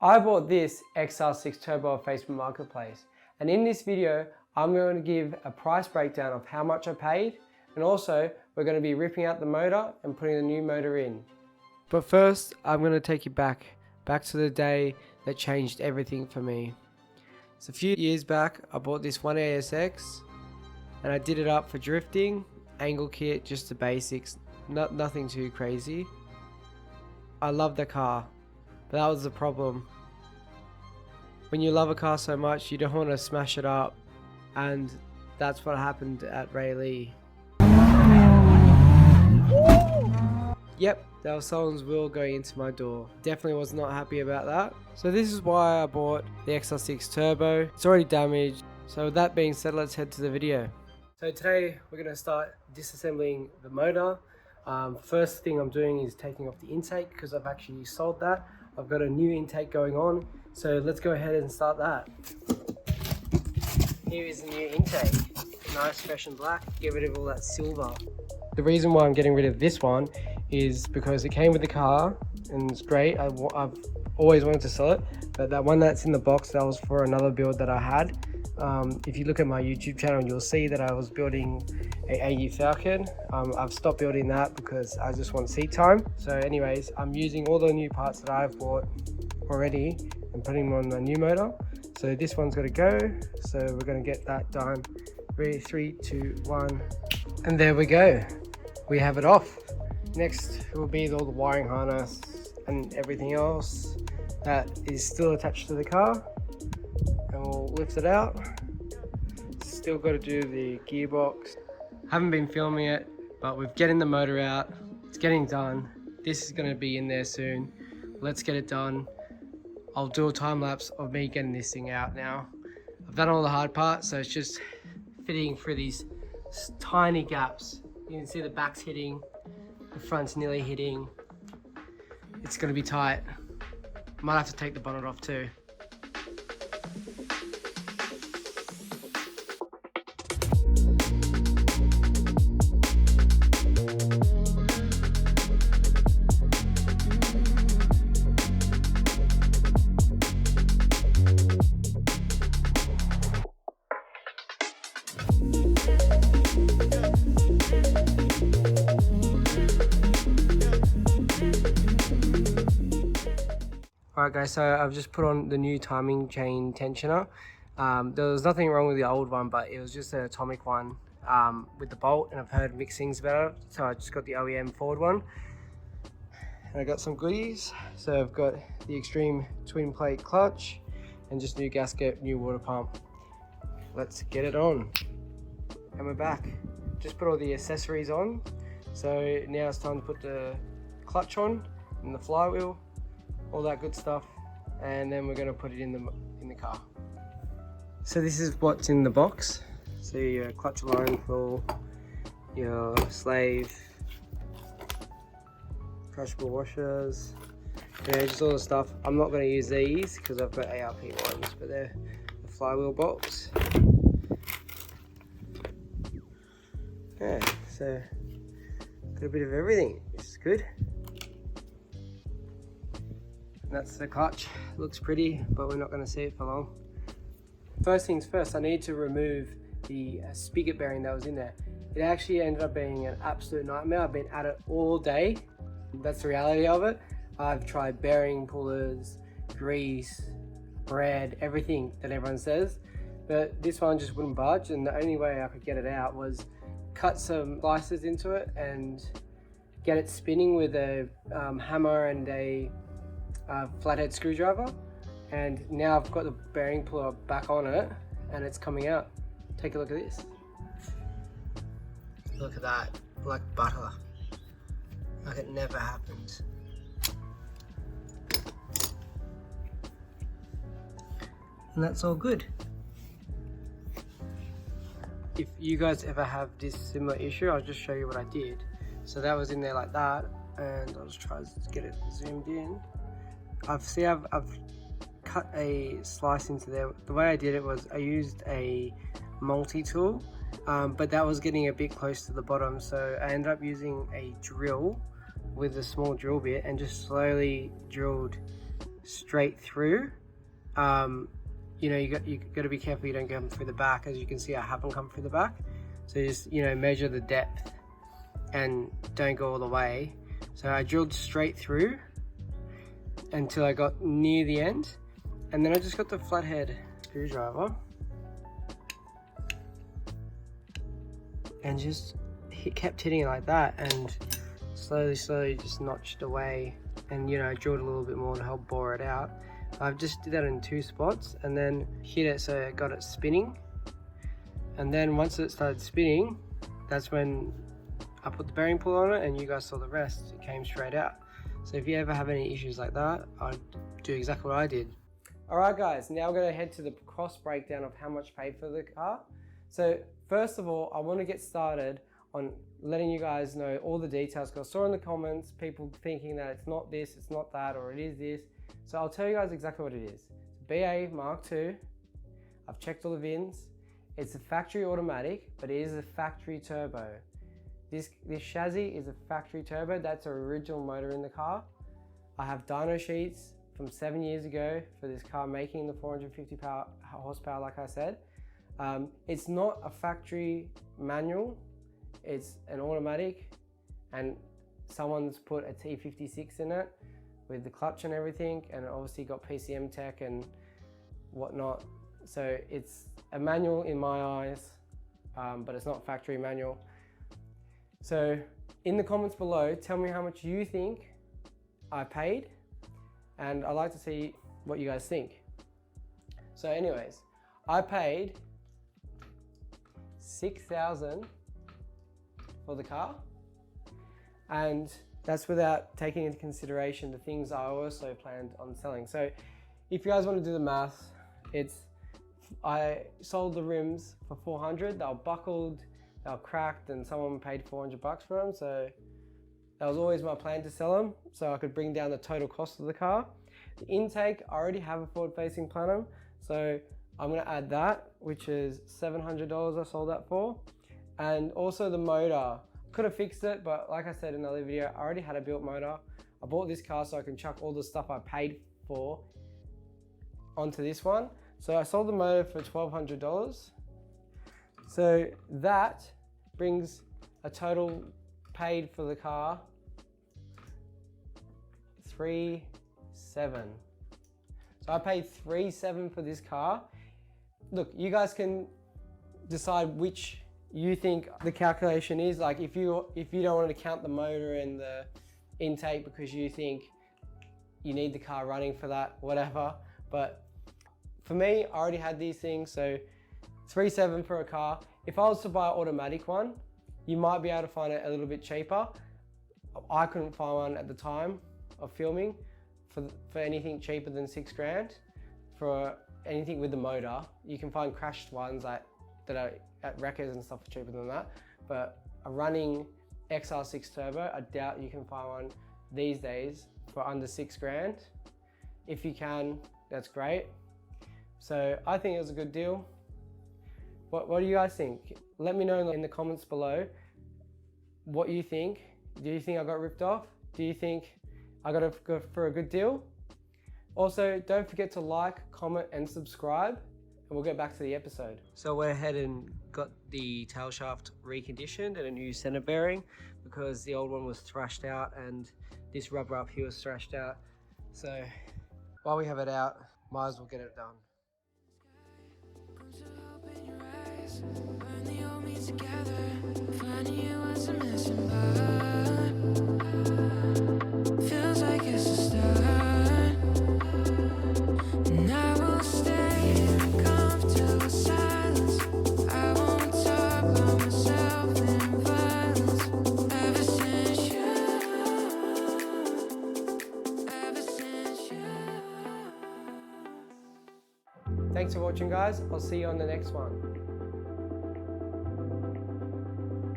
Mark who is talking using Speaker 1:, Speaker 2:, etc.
Speaker 1: I bought this XR6 Turbo off Facebook Marketplace, and in this video I'm going to give a price breakdown of how much I paid, and also we're going to be ripping out the motor and putting the new motor in. But first I'm going to take you back to the day that changed everything for me. So a few years back I bought this xr6 and I did it up for drifting, angle kit, just the basics, nothing too crazy. I love the car, but that was the problem. When you love a car so much, you don't want to smash it up, and that's what happened at Rayleigh. Yep, there was someone's wheel going into my door. Definitely was not happy about that. So this is why I bought the XR6 Turbo. It's already damaged. So with that being said, let's head to the video. So today we're going to start disassembling the motor. First thing I'm doing is taking off the intake because I've actually sold that. I've got a new intake going on, so let's go ahead and start that. Here is the new intake, nice fresh and black, get rid of all that silver. The reason why I'm getting rid of this one is because it came with the car and it's great. I've always wanted to sell it, but that one that's in the box, that was for another build that I had. If you look at my YouTube channel, you'll see that I was building a AU Falcon. I've stopped building that because I just want seat time. So anyways, I'm using all the new parts that I've bought already and putting them on my new motor. So this one's got to go. So we're going to get that done. 3, 2, 1. And there we go. We have it off. Next will be all the wiring harness and everything else that is still attached to the car. And we'll lift it out. Still got to do the gearbox. Haven't been filming it, but we're getting the motor out. It's getting done. This is going to be in there soon. Let's get it done. I'll do a time lapse of me getting this thing out now. I've done all the hard part, so it's just fitting through these tiny gaps. You can see the back's hitting, the front's nearly hitting. It's going to be tight. Might have to take the bonnet off too. Alright guys, so I've just put on the new timing chain tensioner. There was nothing wrong with the old one, but it was just an atomic one with the bolt, and I've heard mixed things about it, so I just got the OEM Ford one. And I got some goodies. So I've got the Extreme twin plate clutch and just new gasket, new water pump. Let's get it on. And we're back. Just put all the accessories on. So now it's time to put the clutch on and the flywheel, all that good stuff, and then we're going to put it in the car. So this is what's in the box. So your clutch line for your slave, crushable washers, just all the stuff. I'm not going to use these because I've got ARP ones, but they're the flywheel bolts. Yeah, so got a bit of everything, which is good. That's the clutch. Looks pretty, but we're not going to see it for long. First things first, I need to remove the spigot bearing that was in there. It actually ended up being an absolute nightmare. I've been at it all day. That's the reality of it. I've tried bearing pullers, grease, bread, everything that everyone says, but this one just wouldn't budge, and the only way I could get it out was cut some slices into it and get it spinning with a hammer and a flathead screwdriver. And now I've got the bearing puller back on it and it's coming out. Take a look at this. Look at that, like butter. Like it never happened. And that's all good. If you guys ever have this similar issue, I'll just show you what I did. So that was in there like that, and I'll just try to get it zoomed in. I've cut a slice into there. The way I did it was I used a multi-tool, but that was getting a bit close to the bottom, so I ended up using a drill with a small drill bit and just slowly drilled straight through. You know, you got to be careful you don't come through the back. As you can see, I haven't come through the back. So just, you know, measure the depth and don't go all the way. So I drilled straight through until I got near the end, and then I just got the flathead screwdriver and just kept hitting it like that, and slowly just notched away, and you know, drilled a little bit more to help bore it out. I've just did that in 2 spots and then hit it so it got it spinning, and then once it started spinning, that's when I put the bearing pull on it, and you guys saw the rest. It came straight out. So if you ever have any issues like that, I'd do exactly what I did. Alright guys, now we're going to head to the cost breakdown of how much paid for the car. So first of all, I want to get started on letting you guys know all the details, because I saw in the comments people thinking that it's not this, it's not that, or it is this. So I'll tell you guys exactly what it is. It's BA Mark II. I've checked all the VINs. It's a factory automatic, but it is a factory turbo. This chassis is a factory turbo. That's an original motor in the car. I have dyno sheets from 7 years ago for this car making the 450 horsepower, like I said. It's not a factory manual, it's an automatic, and someone's put a T56 in it with the clutch and everything, and it obviously got PCM tech and whatnot. So it's a manual in my eyes, but it's not factory manual. So in the comments below, tell me how much you think I paid, and I'd like to see what you guys think. So anyways, I paid $6,000 for the car, and that's without taking into consideration the things I also planned on selling. So if you guys want to do the math, I sold the rims for $400. They were buckled, they were cracked, and someone paid $400 for them. So that was always my plan, to sell them so I could bring down the total cost of the car. The intake, I already have a forward-facing plenum, so I'm going to add that, which is $700 I sold that for. And also the motor, could have fixed it, but like I said in the other video, I already had a built motor. I bought this car so I can chuck all the stuff I paid for onto this one. So I sold the motor for $1,200. So that brings a total paid for the car $3,700. So I paid $3,700 for this car. Look, you guys can decide which you think the calculation is. Like if you don't want to count the motor and the intake because you think you need the car running for that, whatever. But for me, I already had these things, so $3,700 for a car. If I was to buy an automatic one, you might be able to find it a little bit cheaper. I couldn't find one at the time of filming for anything cheaper than $6,000 for anything with the motor. You can find crashed ones that are at Wreckers and stuff cheaper than that, but a running XR6 turbo, I doubt you can find one these days for under $6,000. If you can, that's great. So I think it was a good deal. What do you guys think? Let me know in the comments below what you think. Do you think I got ripped off? Do you think I got it for a good deal? Also, don't forget to like, comment, and subscribe, and we'll get back to the episode. So we're ahead and got the tail shaft reconditioned and a new center bearing because the old one was thrashed out and this rubber up here was thrashed out. So while we have it out, might as well get it done. Feels like it's a start, and I will stay in comfortable silence. I won't talk about myself in violence. Ever since you. Thanks for watching, guys. I'll see you on the next one.